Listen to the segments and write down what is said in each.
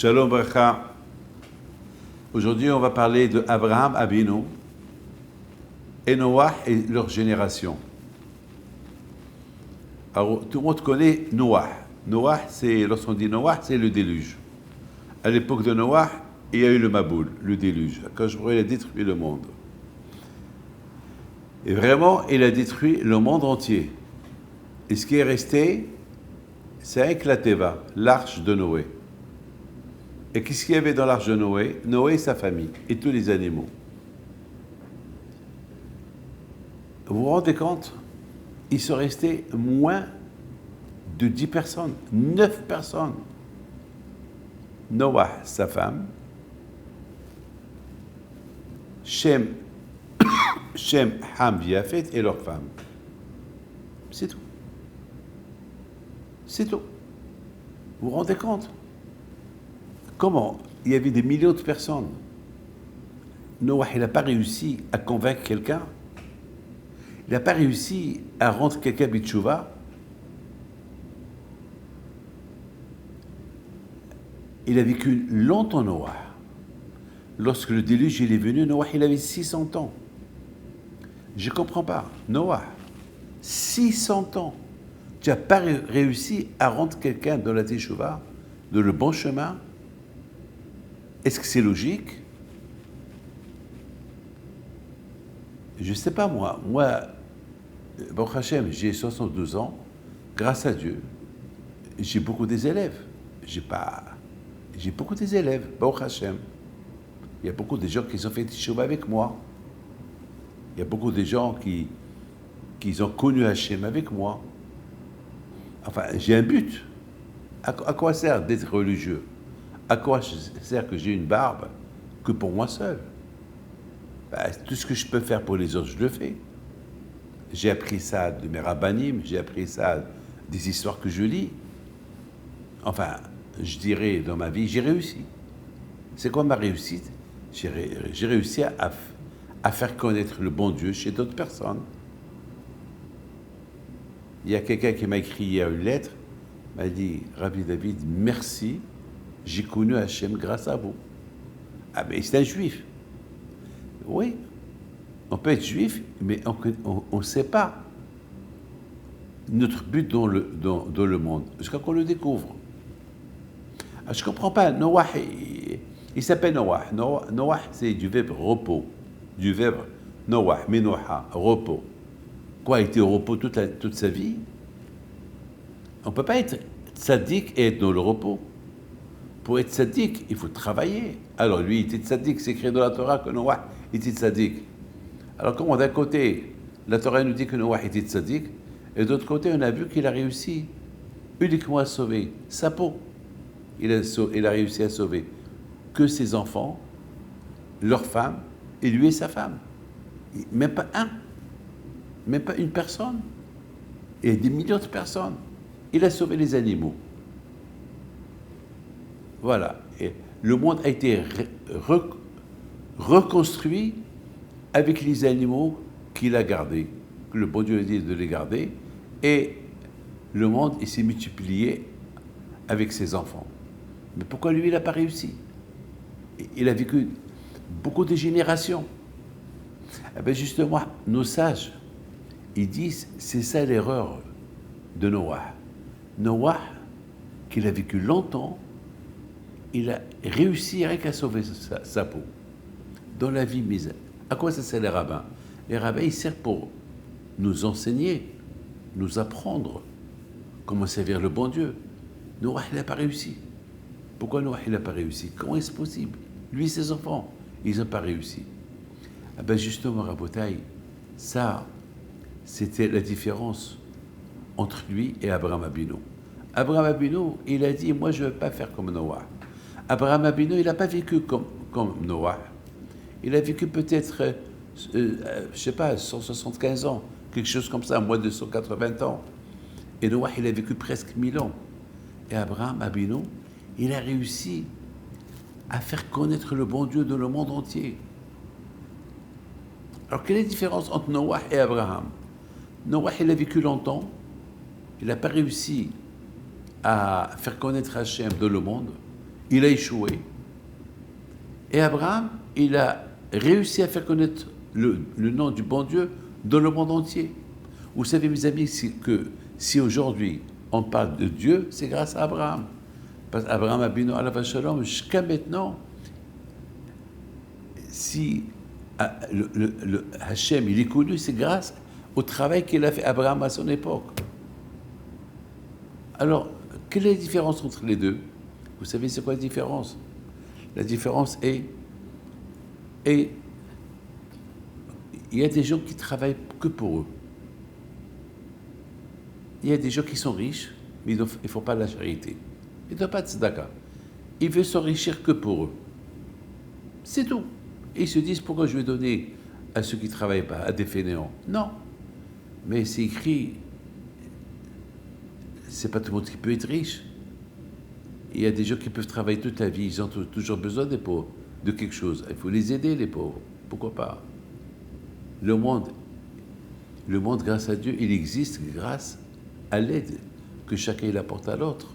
Shalom Bracha. Aujourd'hui, on va parler de Abraham Abinu et Noah et leur génération. Alors, tout le monde connaît Noah. Noah, lorsqu'on dit Noah, c'est le déluge. À l'époque de Noah, il y a eu le Maboul, le déluge. Quand je pourrais, il a détruit le monde. Et vraiment, il a détruit le monde entier. Et ce qui est resté, c'est avec la Teva, l'arche de Noé. Et qu'est-ce qu'il y avait dans l'arche de Noé? Noé et sa famille, et tous les animaux. Vous vous rendez compte? Il sont restés moins de 10 personnes, 9 personnes. Noah, sa femme, Shem, Ham, Yafet et leur femme. C'est tout. C'est tout. Vous vous rendez compte? Comment? Il y avait des millions de personnes. Noah, il n'a pas réussi à convaincre quelqu'un. Il n'a pas réussi à rendre quelqu'un bitchouva. Il a vécu longtemps, Noah. Lorsque le déluge il est venu, Noah, il avait 600 ans. Je ne comprends pas. Noah, 600 ans. Tu n'as pas réussi à rendre quelqu'un de la teshuva, de le bon chemin. Est-ce que c'est logique? Je ne sais pas, moi. Moi, Baruch Hashem, j'ai 62 ans. Grâce à Dieu, j'ai beaucoup des élèves. J'ai beaucoup des élèves, Baruch Hashem. Il y a beaucoup de gens qui ont fait teshuva avec moi. Il y a beaucoup de gens qui ont connu Hashem avec moi. Enfin, j'ai un but. À quoi sert d'être religieux? À quoi sert que j'ai une barbe que pour moi seul? Tout ce que je peux faire pour les autres, je le fais. J'ai appris ça de mes rabbanim, j'ai appris ça des histoires que je lis. Enfin, je dirais, dans ma vie, j'ai réussi. C'est quoi ma réussite? J'ai réussi à faire connaître le bon Dieu chez d'autres personnes. Il y a quelqu'un qui m'a écrit hier une lettre, m'a dit, Rabbi David, merci, j'ai connu Hachem grâce à vous. Ah ben c'est un juif. Oui, on peut être juif, mais on ne sait pas notre but dans le monde, jusqu'à qu'on le découvre. Alors, je ne comprends pas, Noah, il s'appelle Noah. Noah, c'est du verbe repos, du verbe Noah, Menoha, repos. Quoi, il était au repos toute sa vie? On ne peut pas être tzaddik et être dans le repos. Pour être tzaddik, il faut travailler. Alors lui, il était tzaddik, c'est écrit dans la Torah que Noah était tzaddik. Alors comment d'un côté, la Torah nous dit que Noah était tzaddik, et d'autre côté, on a vu qu'il a réussi uniquement à sauver sa peau. Il a réussi à sauver que ses enfants, leur femme, et lui et sa femme. Même pas un. Même pas une personne, et des millions de personnes. Il a sauvé les animaux. Voilà. Et le monde a été reconstruit avec les animaux qu'il a gardés, que le bon Dieu a dit de les garder, et le monde il s'est multiplié avec ses enfants. Mais pourquoi lui, il n'a pas réussi? Il a vécu beaucoup de générations. Eh bien justement, nos sages, ils disent, c'est ça l'erreur de Noah. Noah, qu'il a vécu longtemps, il a réussi rien qu'à sauver sa peau. Dans la vie mise. À quoi ça sert les rabbins? Les rabbins, ils servent pour nous enseigner, nous apprendre comment servir le bon Dieu. Noah, il n'a pas réussi. Pourquoi Noah, il n'a pas réussi? Comment est-ce possible? Lui et ses enfants, ils n'ont pas réussi. Ah ben justement, Rabotaï, ça, c'était la différence entre lui et Abraham Abinu. Abraham Abinu, il a dit, moi je ne veux pas faire comme Noah. Abraham Abinu, il n'a pas vécu comme Noah. Il a vécu peut-être, je ne sais pas, 175 ans, quelque chose comme ça, moins de 180 ans. Et Noah, il a vécu presque 1000 ans. Et Abraham Abinu, il a réussi à faire connaître le bon Dieu dans le monde entier. Alors, quelle est la différence entre Noah et Abraham? Noah, il a vécu longtemps, il n'a pas réussi à faire connaître Hachem dans le monde, il a échoué. Et Abraham, il a réussi à faire connaître le nom du bon Dieu dans le monde entier. Vous savez, mes amis, que si aujourd'hui on parle de Dieu, c'est grâce à Abraham. Parce qu'Abraham Abinu alav shalom, jusqu'à maintenant, si le Hachem, il est connu, c'est grâce au travail qu'il a fait Abraham à son époque. Alors, quelle est la différence entre les deux? Vous savez, c'est quoi la différence? La différence est, il y a des gens qui travaillent que pour eux. Il y a des gens qui sont riches, mais ils ne font pas de la charité. Ils ne donnent pas de tzedaka. Ils veulent s'enrichir que pour eux. C'est tout. Et ils se disent, pourquoi je vais donner à ceux qui ne travaillent pas, à des fainéants? Non. Mais c'est écrit, c'est pas tout le monde qui peut être riche. Il y a des gens qui peuvent travailler toute la vie, ils ont toujours besoin des pauvres, de quelque chose. Il faut les aider, les pauvres. Pourquoi pas? Le monde, grâce à Dieu, il existe grâce à l'aide que chacun il apporte à l'autre.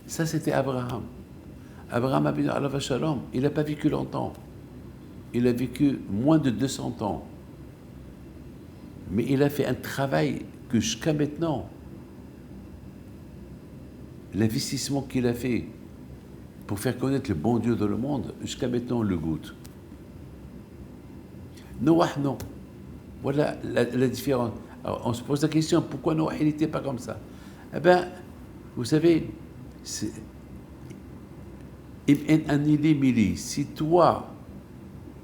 Ça, c'était Abraham. Abraham Abinu alav shalom, il n'a pas vécu longtemps. Il a vécu moins de 200 ans. Mais il a fait un travail que jusqu'à maintenant, l'investissement qu'il a fait pour faire connaître le bon Dieu dans le monde, jusqu'à maintenant on le goûte. Noah, non. Voilà la différence. Alors on se pose la question, pourquoi Noah il n'était pas comme ça? Eh bien, vous savez, si toi,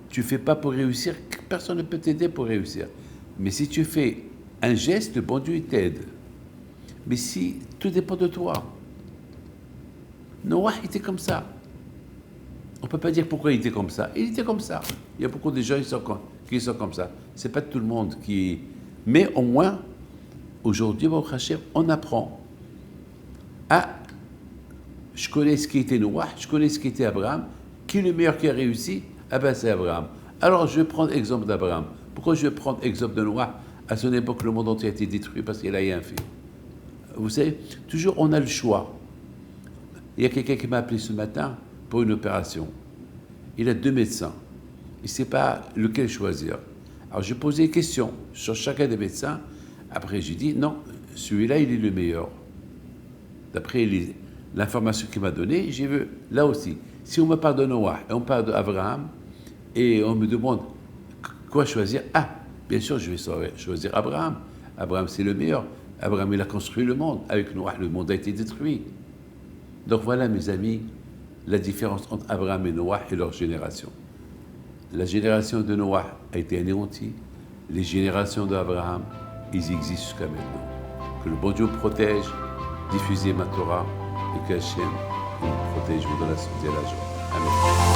tu ne fais pas pour réussir, personne ne peut t'aider pour réussir. Mais si tu fais un geste, le bon Dieu t'aide. Mais si tout dépend de toi. Noah était comme ça. On ne peut pas dire pourquoi il était comme ça. Il était comme ça. Il y a beaucoup de gens qui sont comme ça. Ce n'est pas tout le monde qui... Mais au moins, aujourd'hui, on apprend. Ah, je connais ce qui était Noah, je connais ce qui était Abraham. Qui est le meilleur qui a réussi? Ah ben c'est Abraham. Alors je vais prendre exemple d'Abraham. Pourquoi je vais prendre exemple de Noah? À son époque, le monde entier a été détruit parce qu'il n'a rien fait. Vous savez, toujours on a le choix. Il y a quelqu'un qui m'a appelé ce matin pour une opération. Il a 2 médecins. Il ne sait pas lequel choisir. Alors j'ai posé des questions sur chacun des médecins. Après j'ai dit non, celui-là il est le meilleur. D'après l'information qu'il m'a donnée, j'ai vu là aussi. Si on me parle de Noah et on parle d'Abraham et on me demande quoi choisir, ah, bien sûr je vais choisir Abraham. Abraham c'est le meilleur. Abraham il a construit le monde. Avec Noah le monde a été détruit. Donc voilà mes amis, la différence entre Abraham et Noah et leur génération. La génération de Noah a été anéantie. Les générations d'Abraham, ils existent jusqu'à maintenant. Que le bon Dieu protège, diffusez ma Torah et que Hachem nous protège, vous donne la santé et la joie. Amen.